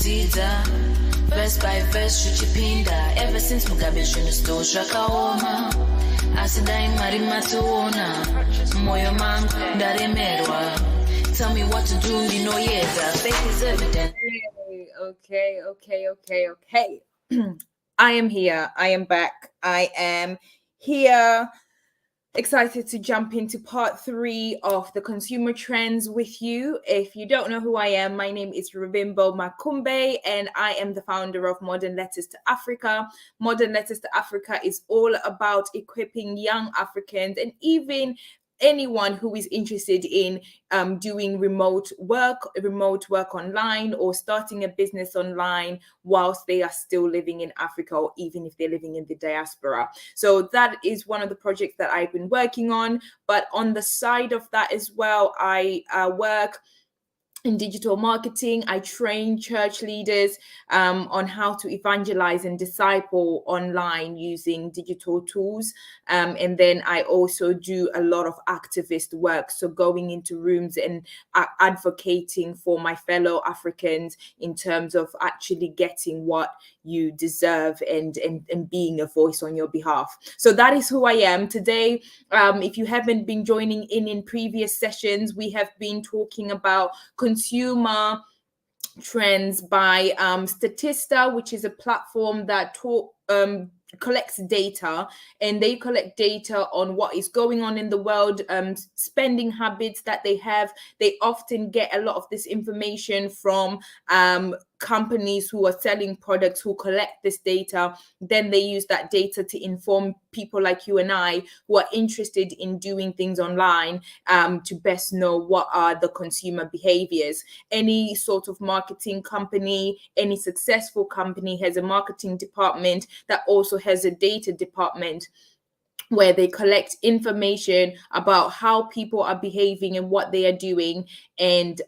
Dida. Verse by verse, Chuchipinda. Ever since Mugabe Shunisto Shakaoma. Asidai Marimatuona. Moyo Mang Daremerwa. Tell me what to do, you know, yeah, the faith is evident. Okay. I am here. I am back. I am here. Excited to jump into part 3 of the consumer trends with you. If you don't know who I am, my name is Rubimbo Makumbe, and I am the founder of Modern Letters to Africa. Modern Letters to Africa is all about equipping young Africans and even anyone who is interested in doing remote work online, or starting a business online whilst they are still living in Africa, or even if they're living in the diaspora. So that is one of the projects that I've been working on. But on the side of that as well, I work in digital marketing. I train church leaders on how to evangelize and disciple online using digital tools. And then I also do a lot of activist work. So going into rooms and advocating for my fellow Africans in terms of actually getting what you deserve and being a voice on your behalf. So that is who I am today. If you haven't been joining in previous sessions, we have been talking about consumer trends by Statista, which is a platform that collects data, and they collect data on what is going on in the world, spending habits that they have. They often get a lot of this information from companies who are selling products who collect this data. Then they use that data to inform people like you and I who are interested in doing things online to best know what are the consumer behaviors. Any sort of marketing company, any successful company has a marketing department that also has a data department where they collect information about how people are behaving and what they are doing, and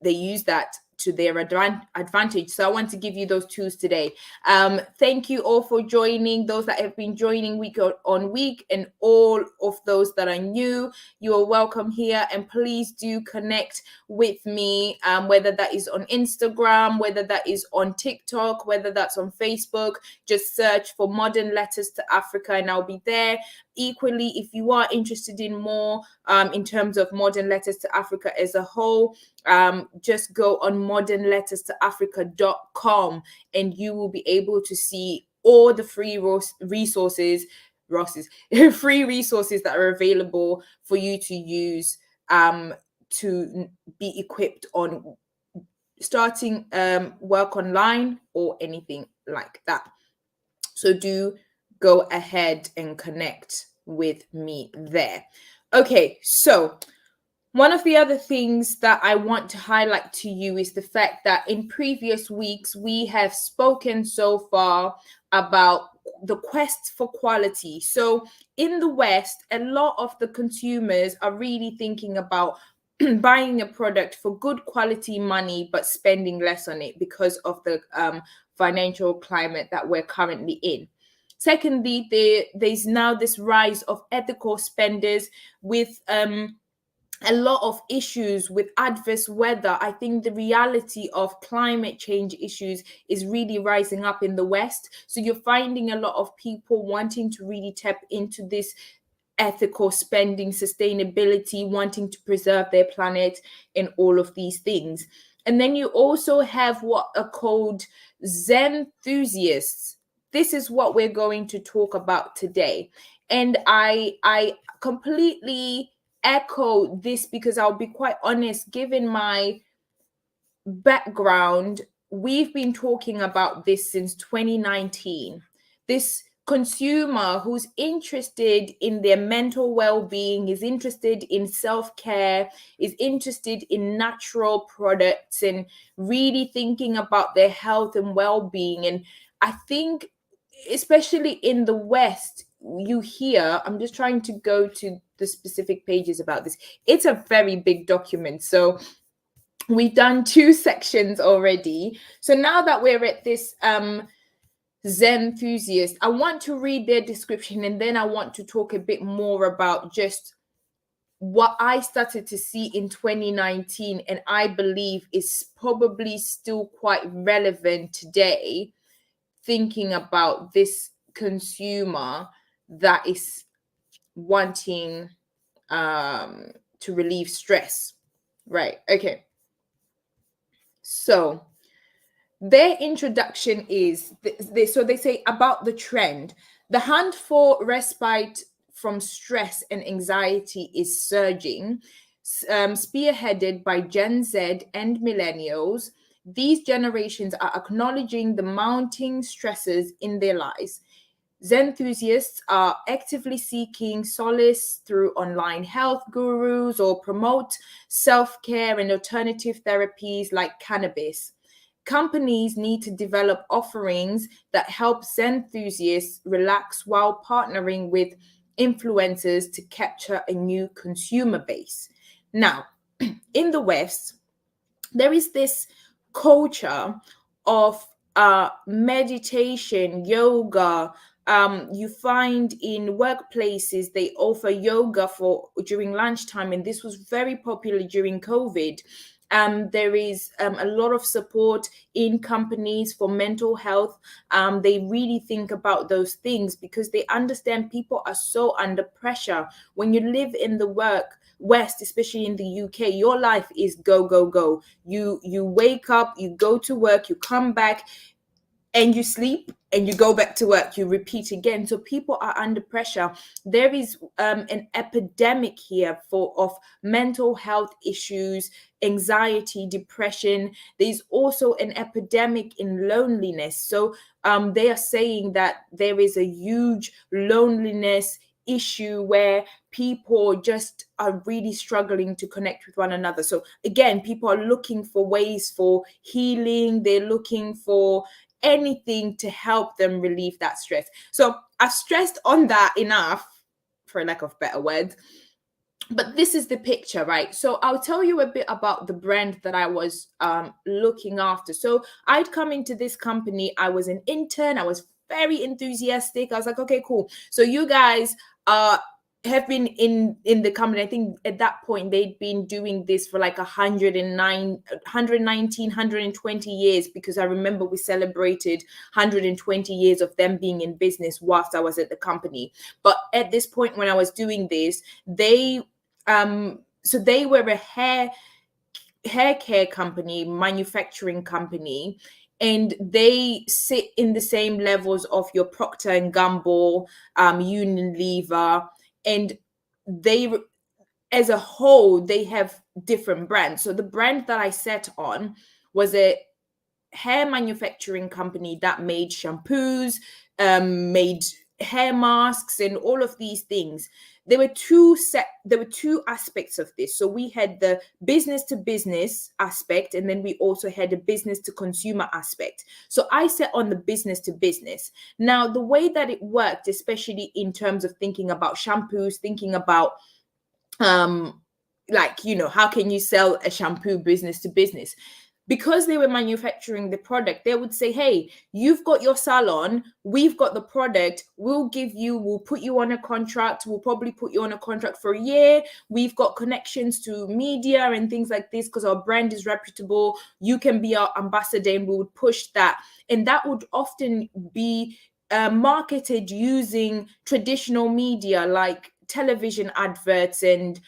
they use that to their advantage. So I want to give you those tools today. Thank you all for joining, those that have been joining week on week, and all of those that are new. You are welcome here, and please do connect with me, whether that is on Instagram, whether that is on TikTok, whether that's on Facebook. Just search for Modern Letters to Africa and I'll be there. Equally, if you are interested in more in terms of Modern Letters to Africa as a whole, just go on modernletterstoafrica.com and you will be able to see all the free resources free resources that are available for you to use to be equipped on starting work online or anything like that. So do go ahead and connect with me there. Okay, so one of the other things that I want to highlight to you is the fact that in previous weeks, we have spoken so far about the quest for quality. So in the West, a lot of the consumers are really thinking about buying a product for good quality money, but spending less on it because of the financial climate that we're currently in. Secondly, there's now this rise of ethical spenders with a lot of issues with adverse weather. I think the reality of climate change issues is really rising up in the West. So you're finding a lot of people wanting to really tap into this ethical spending, sustainability, wanting to preserve their planet, and all of these things. And then you also have what are called Zen enthusiasts. This is what we're going to talk about today. And I completely echo this because I'll be quite honest, given my background, we've been talking about this since 2019. This consumer who's interested in their mental well-being, is interested in self-care, is interested in natural products, and really thinking about their health and well-being. And I think, especially in the West, you hear, I'm just trying to go to the specific pages about this. It's a very big document. So we've done 2 sections already. So now that we're at this Zen enthusiast, I want to read their description, and then I want to talk a bit more about just what I started to see in 2019, and I believe is probably still quite relevant today, thinking about this consumer that is wanting to relieve stress. Right. Okay. So their introduction is so they say about the trend. The hunt for respite from stress and anxiety is surging, spearheaded by Gen Z and millennials. These generations are acknowledging the mounting stresses in their lives. Zen enthusiasts are actively seeking solace through online health gurus or promote self-care and alternative therapies like cannabis. Companies need to develop offerings that help Zen enthusiasts relax while partnering with influencers to capture a new consumer base. Now, in the West, there is this culture of meditation, yoga. You find in workplaces they offer yoga for during lunchtime, and this was very popular during COVID. There is a lot of support in companies for mental health. They really think about those things because they understand people are so under pressure. When you live in the West, especially in the UK, your life is go, go, go. You wake up, you go to work, you come back, and you sleep and you go back to work, you repeat again. So people are under pressure. There is an epidemic here of mental health issues, anxiety, depression. There's also an epidemic in loneliness. So they are saying that there is a huge loneliness issue where people just are really struggling to connect with one another. So again, people are looking for ways for healing. They're looking for anything to help them relieve that stress. So I've stressed on that enough, for lack of better words. But this is the picture, right? So I'll tell you a bit about the brand that I was looking after. So I'd come into this company. I was an intern. I was very enthusiastic. I was like, okay, cool. So you guys have been in the company. I think at that point they'd been doing this for like 120 years, because I remember we celebrated 120 years of them being in business whilst I was at the company. But at this point when I was doing this, they were a hair care company, manufacturing company, and they sit in the same levels of your Procter and Gamble, Unilever, and they, as a whole, they have different brands. So the brand that I set on was a hair manufacturing company that made shampoos, made hair masks, and all of these things. There were two aspects of this. So we had the business to business aspect, and then we also had a business to consumer aspect. So I set on the business to business. Now, the way that it worked, especially in terms of thinking about shampoos, thinking about how can you sell a shampoo business to business? Because they were manufacturing the product, they would say, hey, you've got your salon, we've got the product, we'll put you on a contract, we'll probably put you on a contract for a year. We've got connections to media and things like this because our brand is reputable. You can be our ambassador, and we would push that. And that would often be marketed using traditional media like television adverts and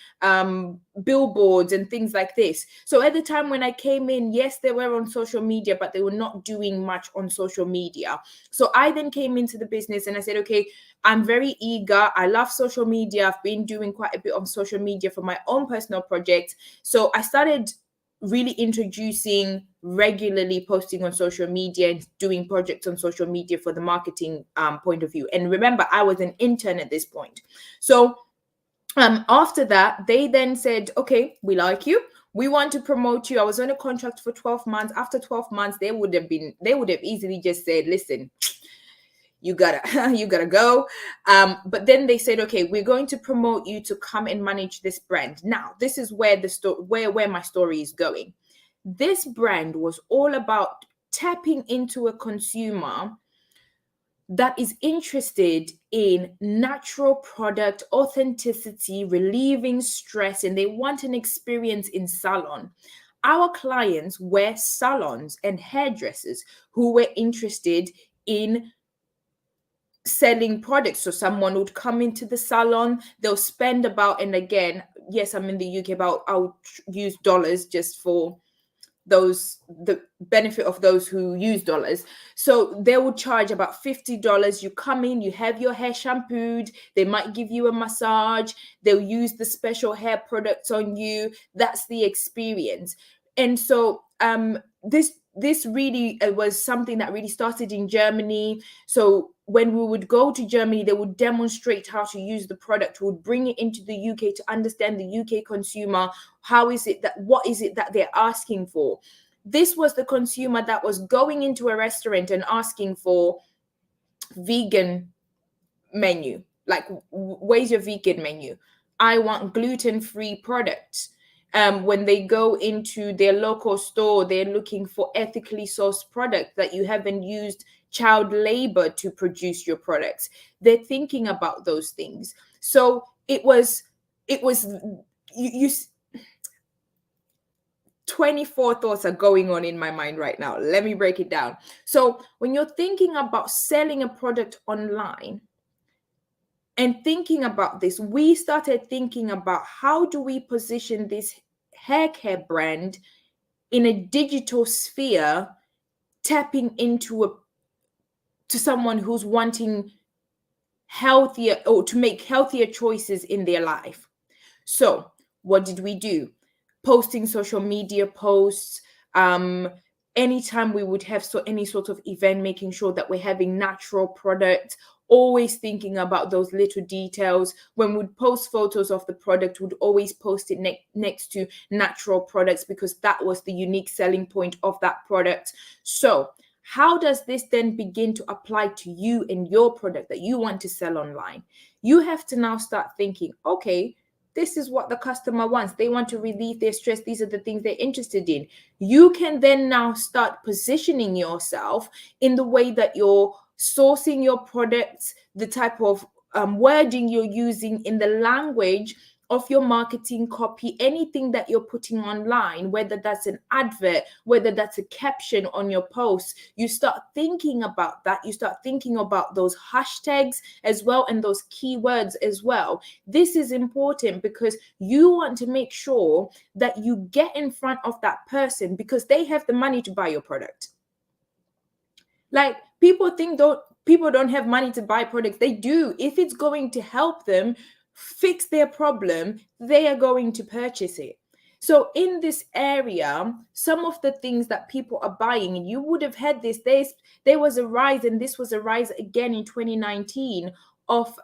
billboards and things like this. So at the time when I came in, yes, they were on social media, but they were not doing much on social media. So I then came into the business and I said, okay, I'm very eager. I love social media. I've been doing quite a bit on social media for my own personal project. So I started really introducing regularly posting on social media and doing projects on social media for the marketing point of view. And remember, I was an intern at this point. So after that, they then said, okay, we like you. We want to promote you. I was on a contract for 12 months. After 12 months, they would have easily just said, listen, you gotta go. But then they said, okay, we're going to promote you to come and manage this brand. Now, this is where where my story is going. This brand was all about tapping into a consumer that is interested in natural product authenticity, relieving stress, and they want an experience in salon. Our clients were salons and hairdressers who were interested in selling products. So someone would come into the salon, they'll spend about, and again, yes, I'm in the UK, about, I'll use dollars just for the benefit of those who use dollars. So they will charge about $50. You come in, you have your hair shampooed, they might give you a massage, they'll use the special hair products on you. That's the experience. And so this really was something that really started in Germany. So when we would go to Germany, they would demonstrate how to use the product, would bring it into the UK to understand the UK consumer. What is it that they're asking for? This was the consumer that was going into a restaurant and asking for vegan menu. Like, where's your vegan menu? I want gluten-free products. When they go into their local store, they're looking for ethically sourced product that you haven't used child labor to produce your products. They're thinking about those things. So it was you 24 thoughts are going on in my mind right now. Let me break it down. So when you're thinking about selling a product online and thinking about this, we started thinking about how do we position this hair care brand in a digital sphere, tapping into to someone who's wanting healthier, or to make healthier choices in their life. So what did we do? Posting social media posts, anytime we would have any sort of event, making sure that we're having natural products, always thinking about those little details. When we'd post photos of the product, we'd always post it next to natural products, because that was the unique selling point of that product. So how does this then begin to apply to you and your product that you want to sell online? You have to now start thinking, okay, this is what the customer wants. They want to relieve their stress. These are the things they're interested in. You can then now start positioning yourself in the way that you're sourcing your products, the type of wording you're using in the language of your marketing copy, anything that you're putting online, whether that's an advert, whether that's a caption on your post. You start thinking about that. You start thinking about those hashtags as well, and those keywords as well. This is important because you want to make sure that you get in front of that person, because they have the money to buy your product. Like, people don't have money to buy products. They do. If it's going to help them fix their problem, they are going to purchase it. So in this area, some of the things that people are buying, and you would have had this, there was a rise, and this was a rise again in 2019, of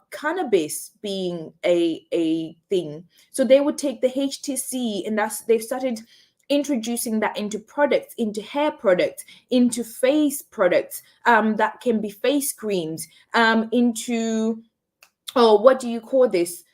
cannabis being a thing. So they would take the HTC, and they've started introducing that into products, into hair products, into face products, that can be face creams, into, what do you call this?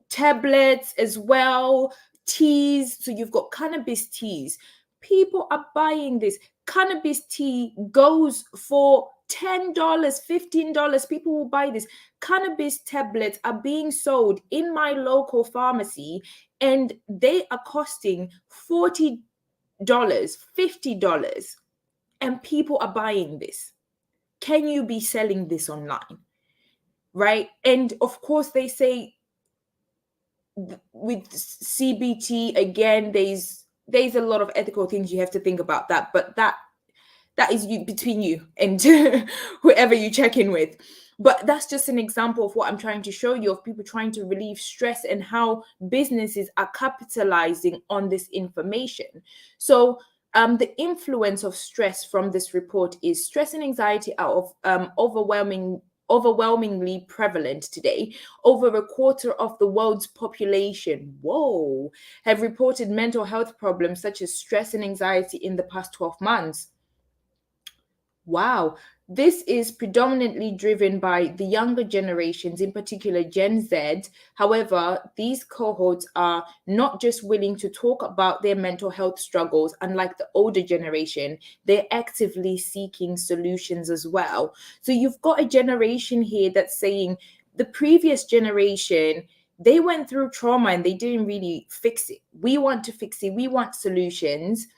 Tablets as well, teas. So you've got cannabis teas. People are buying this. Cannabis tea goes for $10, $15. People will buy this. Cannabis tablets are being sold in my local pharmacy, and they are costing $40, $50, and people are buying this. Can you be selling this online? Right? And of course, they say with CBT, again, there's a lot of ethical things you have to think about that, but that is between you and whoever you check in with. But that's just an example of what I'm trying to show you, of people trying to relieve stress and how businesses are capitalizing on this information. So the influence of stress from this report is stress and anxiety are overwhelmingly prevalent today. Over a quarter of the world's population, have reported mental health problems such as stress and anxiety in the past 12 months. Wow. This is predominantly driven by the younger generations, in particular Gen Z. However, these cohorts are not just willing to talk about their mental health struggles, unlike the older generation, they're actively seeking solutions as well. So you've got a generation here that's saying the previous generation, they went through trauma and they didn't really fix it. We want to fix it, we want solutions.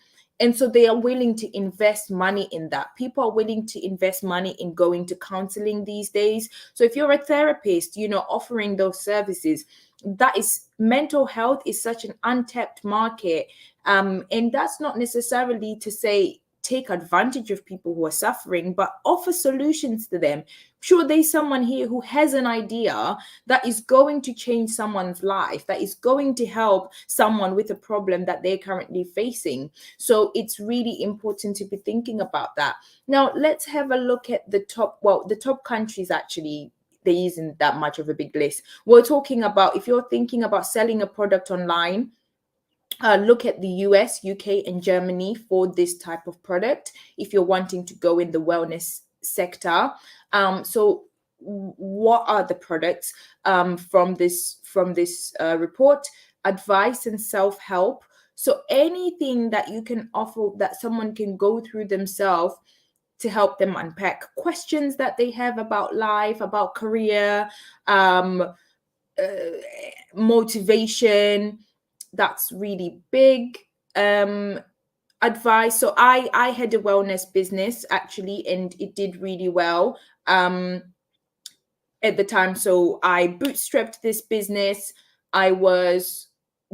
And so they are willing to invest money in that. People are willing to invest money in going to counseling these days. So if you're a therapist, offering those services, that is, mental health is such an untapped market. And that's not necessarily to say take advantage of people who are suffering, but offer solutions to them. Sure, there's someone here who has an idea that is going to change someone's life, that is going to help someone with a problem that they're currently facing. So it's really important to be thinking about that. Now, let's have a look at the top countries. Actually, there isn't that much of a big list. We're talking about, if you're thinking about selling a product online, look at the US, UK, and Germany for this type of product if you're wanting to go in the wellness sector. So what are the products from this report? Advice and self-help. So anything that you can offer that someone can go through themselves to help them unpack questions that they have about life, about career, motivation. That's really big. Advice. So I had a wellness business actually, and it did really well at the time. So I bootstrapped this business. I was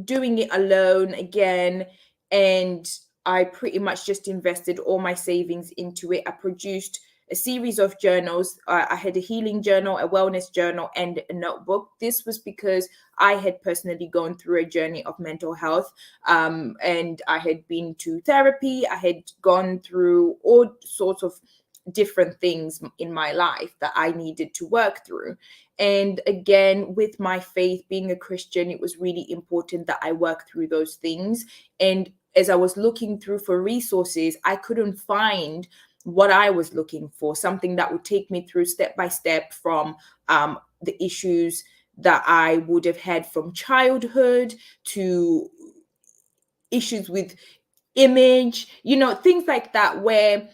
doing it alone again, and I pretty much just invested all my savings into it. I produced a series of journals. I had a healing journal, a wellness journal, and a notebook. This was because I had personally gone through a journey of mental health, and I had been to therapy. I had gone through all sorts of different things in my life that I needed to work through. And again, with my faith, being a Christian, it was really important that I work through those things. And as I was looking through for resources, I couldn't find what I was looking for, something that would take me through step by step from the issues that I would have had from childhood to issues with image, things like that, where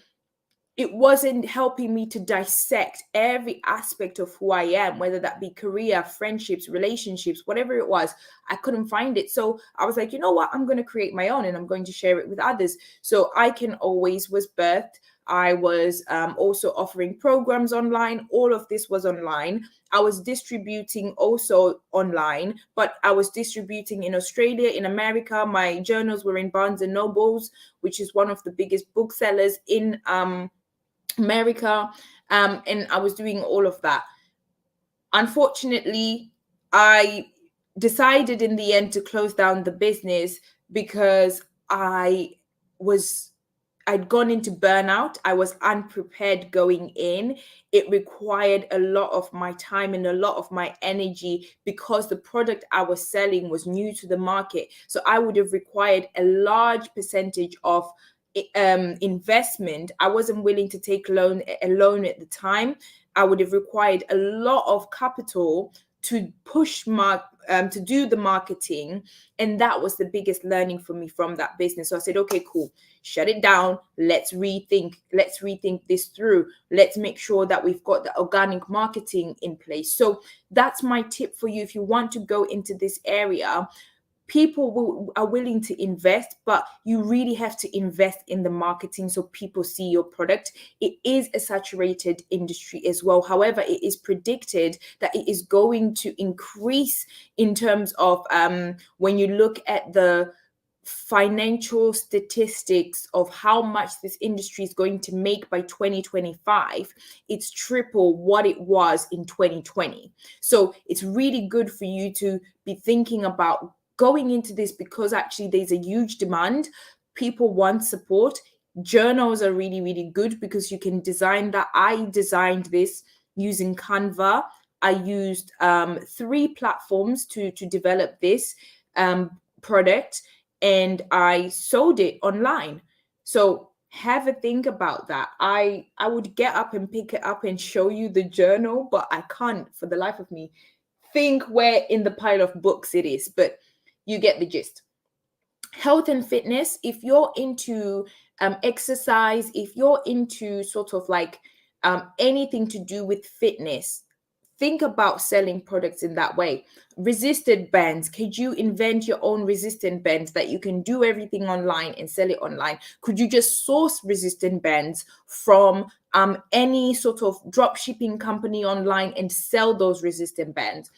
it wasn't helping me to dissect every aspect of who I am, whether that be career, friendships, relationships, whatever it was. I couldn't find it. So I was like, you know what? I'm going to create my own and I'm going to share it with others. So I Can Always was birthed. I was also offering programs online. All of this was online. I was distributing also online, but I was distributing in Australia, in America. My journals were in Barnes and Nobles, which is one of the biggest booksellers in America. And I was doing all of that. Unfortunately, I decided in the end to close down the business because I'd gone into burnout. I was unprepared going in. It required a lot of my time and a lot of my energy because the product I was selling was new to the market. So I would have required a large percentage of investment. I wasn't willing to take a loan at the time. I would have required a lot of capital to push to do the marketing, and that was the biggest learning for me from that business. So I said, okay, cool, shut it down. Let's rethink this through. Let's make sure that we've got the organic marketing in place. So that's my tip for you if you want to go into this area. People are willing to invest, but you really have to invest in the marketing so people see your product. It is a saturated industry as well. However, it is predicted that it is going to increase in terms of when you look at the financial statistics of how much this industry is going to make by 2025, it's triple what it was in 2020. So it's really good for you to be thinking about going into this because actually there's a huge demand. People want support. Journals are really, really good because you can design that. I designed this using Canva. I used 3 platforms to develop this product, and I sold it online. So have a think about that. I would get up and pick it up and show you the journal, but I can't for the life of me think where in the pile of books it is, but you get the gist. Health and fitness, if you're into exercise, if you're into sort of like anything to do with fitness, think about selling products in that way. Resistant bands, could you invent your own resistant bands that you can do everything online and sell it online? Could you just source resistant bands from any sort of drop shipping company online and sell those resistant bands?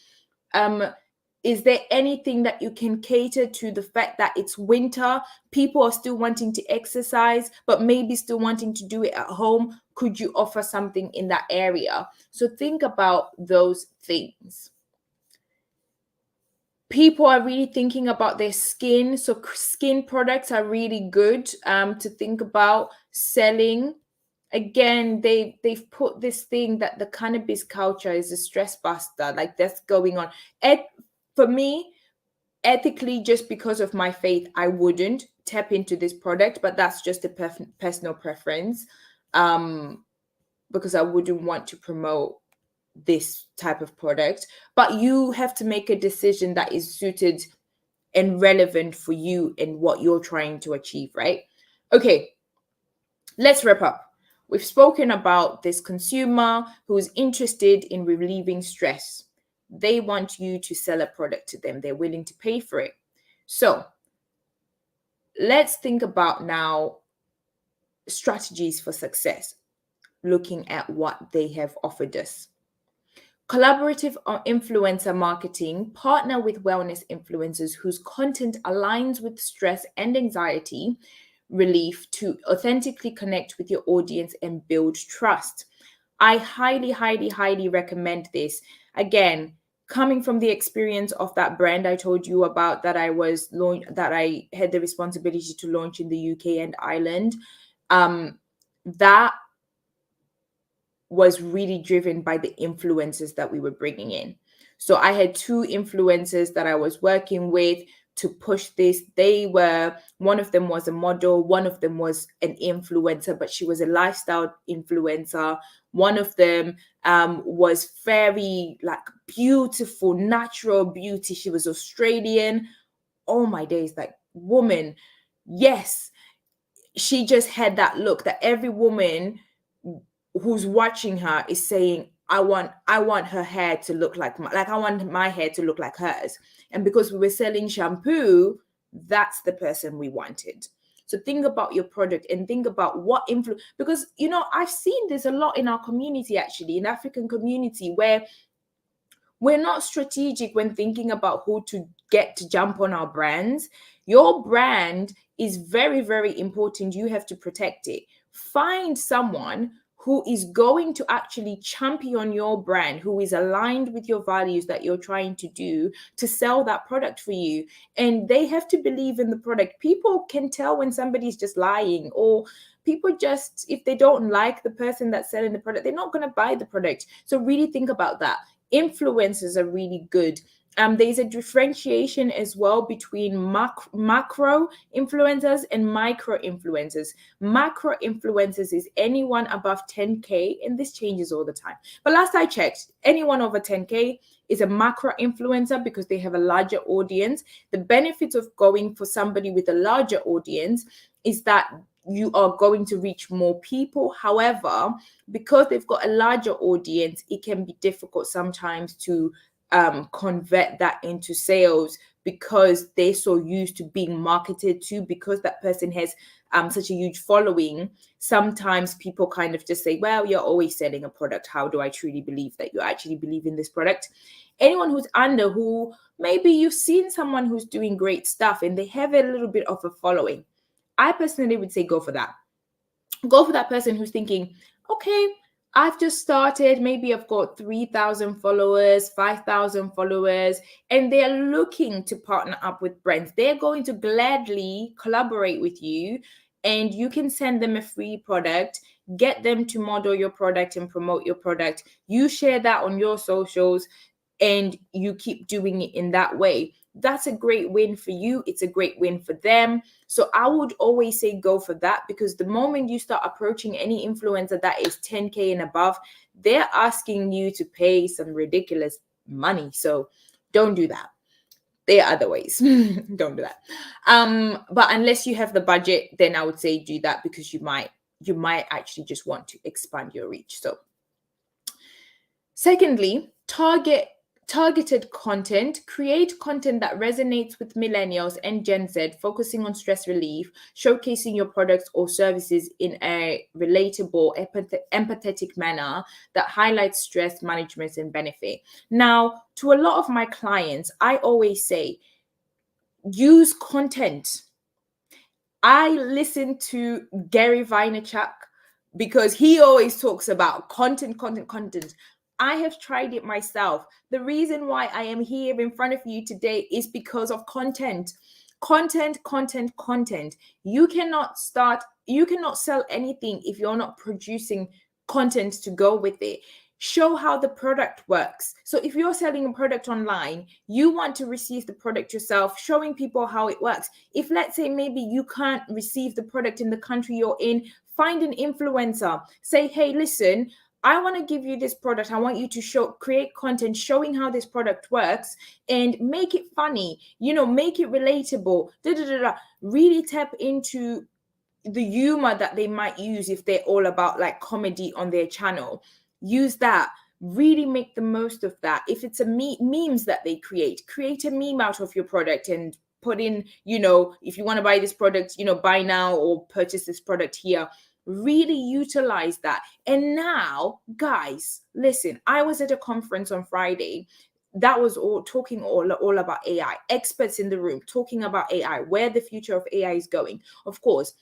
Is there anything that you can cater to the fact that it's winter, people are still wanting to exercise, but maybe still wanting to do it at home? Could you offer something in that area? So think about those things. People are really thinking about their skin. So skin products are really good to think about selling. Again, they've put this thing that the cannabis culture is a stress buster, like that's going on. For me, ethically, just because of my faith, I wouldn't tap into this product, but that's just a personal preference, because I wouldn't want to promote this type of product. But you have to make a decision that is suited and relevant for you and what you're trying to achieve, right? Okay, let's wrap up. We've spoken about this consumer who's interested in relieving stress. They want you to sell a product to them. They're willing to pay for it. So let's think about now strategies for success, looking at what they have offered us. Collaborative influencer marketing, partner with wellness influencers whose content aligns with stress and anxiety relief to authentically connect with your audience and build trust. I highly, highly, highly recommend this. Again, coming from the experience of that brand I told you about that I had the responsibility to launch in the UK and Ireland, that was really driven by the influencers that we were bringing in. So I had 2 influencers that I was working with to push this. One of them was a model, one of them was an influencer, but she was a lifestyle influencer. One of them was very like beautiful, natural beauty. She was Australian. Oh my days, like woman. Yes, she just had that look that every woman who's watching her is saying, I want her hair to look like I want my hair to look like hers. And because we were selling shampoo, that's the person we wanted. So think about your product and think about what influence, because I've seen this a lot in our community, actually, in African community, where we're not strategic when thinking about who to get to jump on our brands. Your brand is very, very important. You have to protect it. Find someone who is going to actually champion your brand, who is aligned with your values that you're trying to do to sell that product for you. And they have to believe in the product. People can tell when somebody's just lying, or people just, if they don't like the person that's selling the product, they're not going to buy the product. So really think about that. Influencers are really good. There's a differentiation as well between macro influencers and micro influencers. Macro influencers is anyone above 10K, and this changes all the time. But last I checked, anyone over 10K is a macro influencer because they have a larger audience. The benefits of going for somebody with a larger audience is that you are going to reach more people. However, because they've got a larger audience, it can be difficult sometimes to convert that into sales, because they're so used to being marketed to, because that person has such a huge following. Sometimes people kind of just say, well, you're always selling a product. How do I truly believe that you actually believe in this product? Anyone who's under, who maybe you've seen someone who's doing great stuff and they have a little bit of a following, I personally would say go for that. Go for that person who's thinking, okay, I've just started, maybe I've got 3,000 followers, 5,000 followers, and they're looking to partner up with brands. They're going to gladly collaborate with you, and you can send them a free product, get them to model your product and promote your product. You share that on your socials, and you keep doing it in that way. that's a great win for you. It's a great win for them. So I would always say go for that, because the moment you start approaching any influencer that is 10K and above, they're asking you to pay some ridiculous money. So don't do that. There are other ways. Don't do that. But unless you have the budget, then I would say do that, because you might actually just want to expand your reach. So secondly, targeted content. Create content that resonates with millennials and Gen Z, focusing on stress relief, showcasing your products or services in a relatable, empathetic manner that highlights stress management and benefit. Now, to a lot of my clients, I always say, use content. I listen to Gary Vaynerchuk because he always talks about content. I have tried it myself. The reason why I am here in front of you today is because of content. Content. You cannot sell anything if you're not producing content to go with it. Show how the product works. So if you're selling a product online, you want to receive the product yourself, showing people how it works. If, let's say, maybe you can't receive the product in the country you're in, find an influencer. Say, hey, listen, I want to give you this product. I want you to create content showing how this product works and make it funny, make it relatable. Really tap into the humor that they might use if they're all about like comedy on their channel. Use that. Really make the most of that. If it's a memes that they create a meme out of your product and put in, if you want to buy this product, buy now or purchase this product here. Really utilize that. And now, guys, listen, I was at a conference on Friday that was talking all about AI. Experts in the room talking about AI, where the future of AI is going. Of course,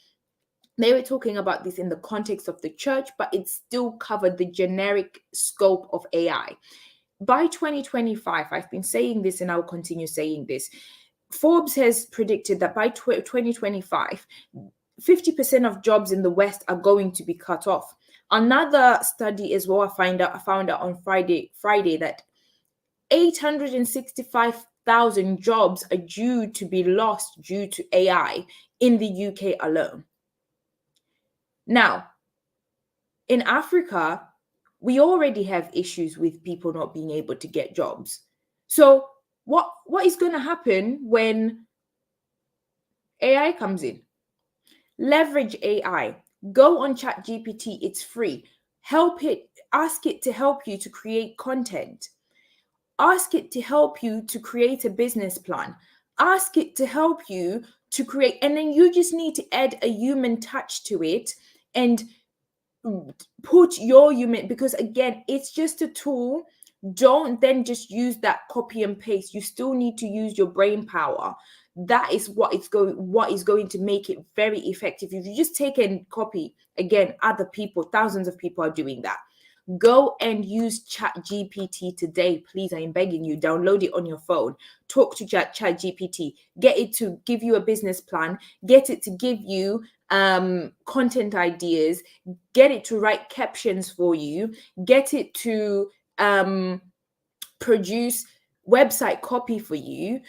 they were talking about this in the context of the church, but it still covered the generic scope of AI. By 2025, I've been saying this and I'll continue saying this. Forbes has predicted that by 2025, 50% of jobs in the West are going to be cut off. Another study as well, I found out on Friday that 865,000 jobs are due to be lost due to AI in the UK alone. Now, in Africa, we already have issues with people not being able to get jobs. So what is going to happen when AI comes in? Leverage AI. Go on ChatGPT. It's free. Ask it to help you to create content. Ask it to help you to create a business plan. Ask it to help you to create, and then you just need to add a human touch to it and put your human, because again, it's just a tool. Don't then just use that copy and paste. You still need to use your brain power. That is what is going to make it very effective. If you just take and copy, again, other people, thousands of people are doing that. Go and use ChatGPT today, please. I am begging you. Download it on your phone. Talk to ChatGPT. Get it to give you a business plan. Get it to give you content ideas. Get it to write captions for you. Get it to produce website copy for you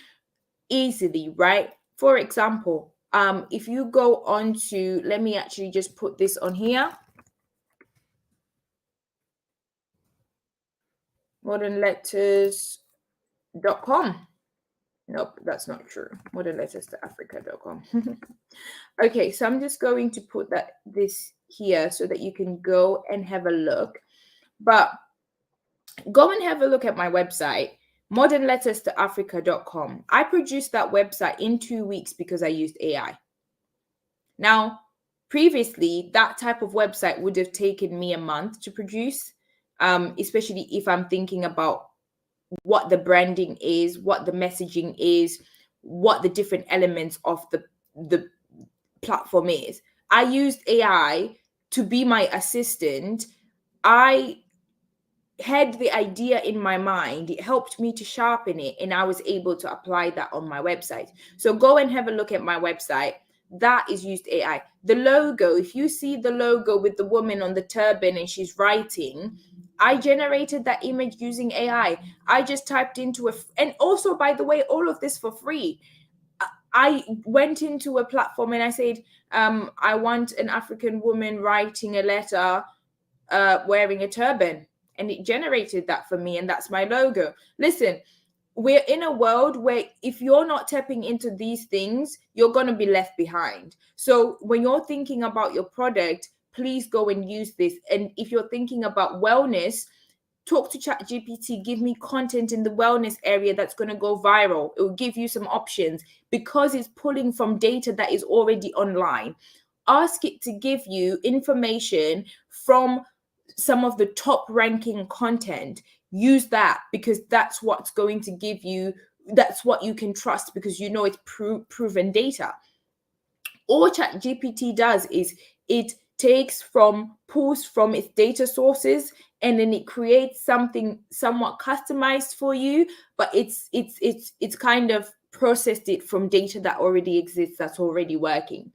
easily, right? For example, if you go on to, let me actually just put this on here. modernletters.com. Nope, that's not true. modernletterstoafrica.com. Okay, so I'm just going to put this here so that you can go and have a look. But go and have a look at my website, modernletterstoafrica.com. I produced that website in 2 weeks because I used AI. Now, previously, that type of website would have taken me a month to produce, especially if I'm thinking about what the branding is, what the messaging is, what the different elements of the platform is. I used AI to be my assistant. I had the idea in my mind. It helped me to sharpen it, and I was able to apply that on my website. So go and have a look at my website. That is used AI. The logo, if you see the logo with the woman on the turban and she's writing, I generated that image using AI. I just typed into and also, by the way, all of this for free. I went into a platform and I said, I want an African woman writing a letter wearing a turban. And it generated that for me. And that's my logo. Listen, we're in a world where if you're not tapping into these things, you're going to be left behind. So when you're thinking about your product, please go and use this. And if you're thinking about wellness, talk to ChatGPT, give me content in the wellness area that's going to go viral. It will give you some options because it's pulling from data that is already online. Ask it to give you information from some of the top ranking content. Use that because that's what's going to give you, that's what you can trust because you know it's proven data. All ChatGPT does is it pulls from its data sources, and then it creates something somewhat customized for you, but it's kind of processed it from data that already exists, that's already working.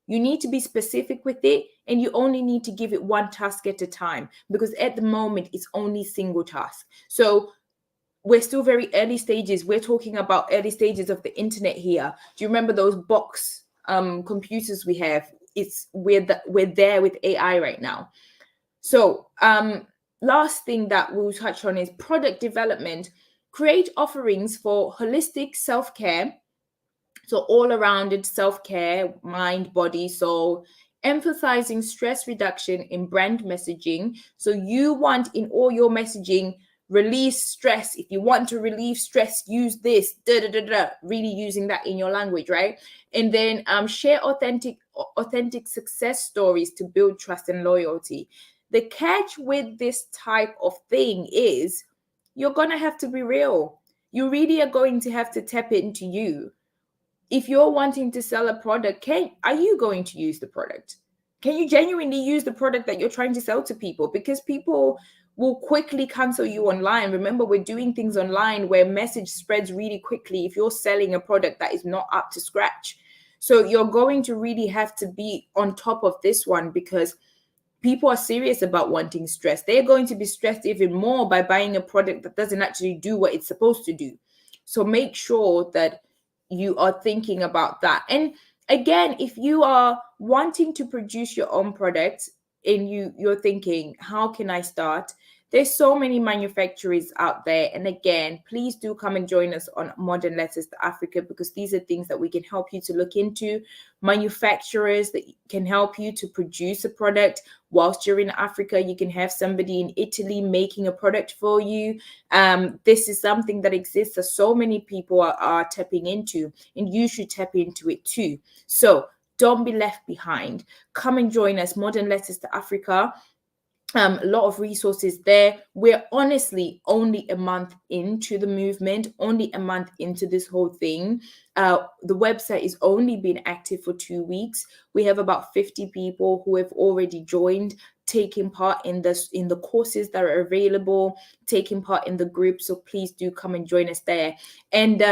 You need to be specific with it, and you only need to give it one task at a time because at the moment it's only single task. So we're still very early stages. We're talking about early stages of the internet here. Do you remember those box computers we have? We're there with AI right now. So last thing that we'll touch on is product development. Create offerings for holistic self-care. So all-arounded self-care, mind, body, soul, emphasizing stress reduction in brand messaging. So you want in all your messaging, release stress. If you want to relieve stress, use this, really using that in your language, right? And then share authentic success stories to build trust and loyalty. The catch with this type of thing is you're going to have to be real. You really are going to have to tap into you. If you're wanting to sell a product, are you going to use the product? Can you genuinely use the product that you're trying to sell to people? Because people will quickly cancel you online. Remember, we're doing things online where message spreads really quickly if you're selling a product that is not up to scratch. So you're going to really have to be on top of this one because people are serious about wanting stress. They're going to be stressed even more by buying a product that doesn't actually do what it's supposed to do. So make sure that you are thinking about that. And again, if you are wanting to produce your own product and you're thinking, how can I start? There's so many manufacturers out there. And again, please do come and join us on Modern Letters to Africa because these are things that we can help you to look into. Manufacturers that can help you to produce a product whilst you're in Africa. You can have somebody in Italy making a product for you. This is something that exists that so many people are tapping into, and you should tap into it too. So don't be left behind. Come and join us, Modern Letters to Africa. A lot of resources there. We're honestly only a month into the movement, only a month into this whole thing. The website is only been active for 2 weeks. We have about 50 people who have already joined, taking part in the courses that are available, taking part in the group. So please do come and join us there. And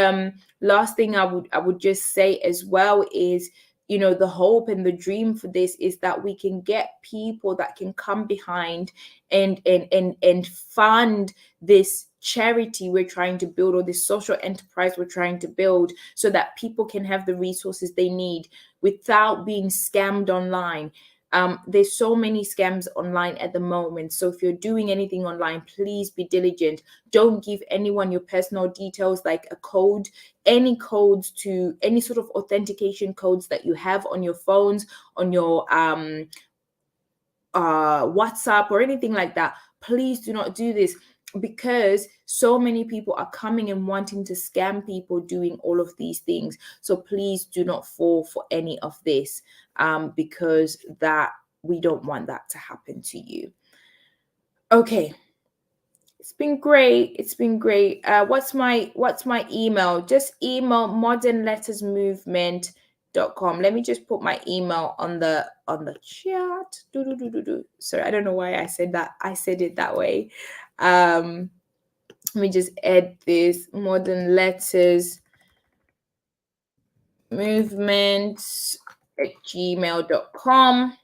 last thing I would just say as well is, you know, the hope and the dream for this is that we can get people that can come behind and fund this charity we're trying to build, or this social enterprise we're trying to build, so that people can have the resources they need without being scammed online. There's so many scams online at the moment. So if you're doing anything online, please be diligent. Don't give anyone your personal details, like a code, any codes to any sort of authentication codes that you have on your phones, on your WhatsApp or anything like that. Please do not do this, because so many people are coming and wanting to scam people doing all of these things. So please do not fall for any of this, because that we don't want that to happen to you. Okay. It's been great. It's been great. What's my email? Just email modernlettersmovement.com. Let me just put my email on the chat. Sorry, I don't know why I said that. I said it that way. Let me just add this: Modern Letters Movement at gmail.com.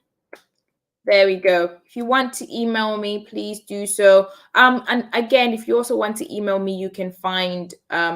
There we go. If you want to email me, please do so. And again, if you also want to email me, you can find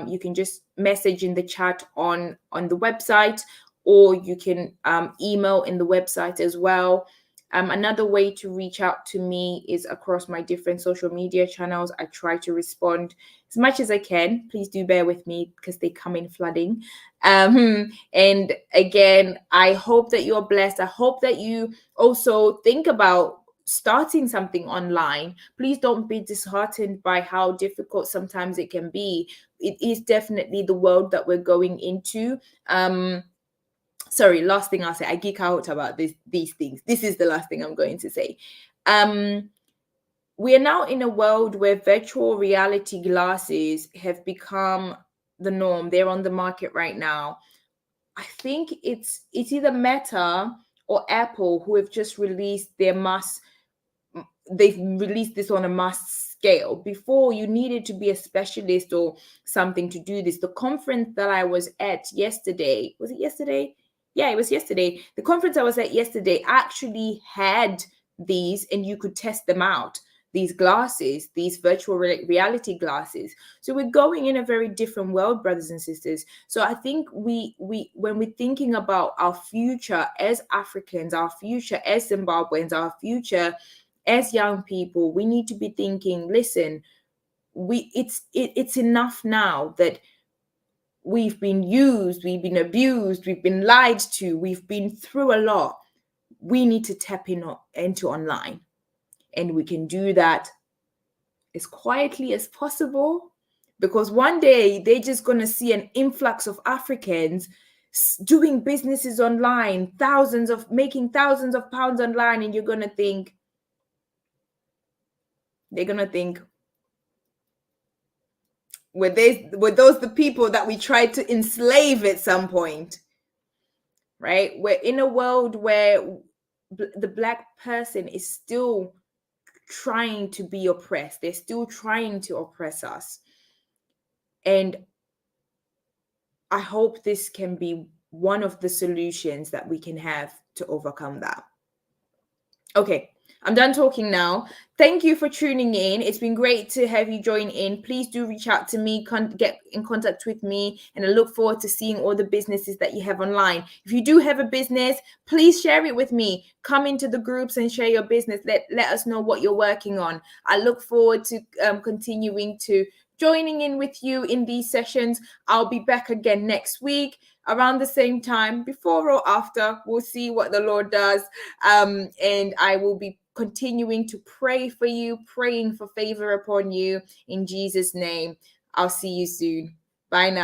you can just message in the chat on the website, or you can email in the website as well. Another way to reach out to me is across my different social media channels. I try to respond as much as I can. Please do bear with me because they come in flooding. And again, I hope that you're blessed. I hope that you also think about starting something online. Please don't be disheartened by how difficult sometimes it can be. It is definitely the world that we're going into. Sorry, last thing I'll say. I geek out about these things. This is the last thing I'm going to say. We are now in a world where virtual reality glasses have become the norm. They're on the market right now. I think it's either Meta or Apple who have just released they've released this on a mass scale. Before, you needed to be a specialist or something to do this. The conference that I was at yesterday, was it yesterday? Yeah, it was yesterday. The conference I was at yesterday actually had these, and you could test them out. These glasses, these virtual reality glasses. So we're going in a very different world, brothers and sisters. So I think we when we're thinking about our future as Africans, our future as Zimbabweans, our future as young people, we need to be thinking, listen, it's enough now that we've been used, we've been abused, we've been lied to, we've been through a lot. We need to tap into online, and we can do that as quietly as possible, because one day they're just going to see an influx of Africans doing businesses online, making thousands of pounds online, and they're going to think, were those the people that we tried to enslave at some point? Right? We're in a world where the Black person is still trying to be oppressed. They're still trying to oppress us. And I hope this can be one of the solutions that we can have to overcome that. Okay, I'm done talking now. Thank you for tuning in. It's been great to have you join in. Please do reach out to me, get in contact with me, and I look forward to seeing all the businesses that you have online. If you do have a business, please share it with me. Come into the groups and share your business. Let us know what you're working on. I look forward to continuing to joining in with you in these sessions. I'll be back again next week around the same time, before or after. We'll see what the Lord does. And I will be continuing to pray for you, praying for favor upon you in Jesus' name. I'll see you soon. Bye now.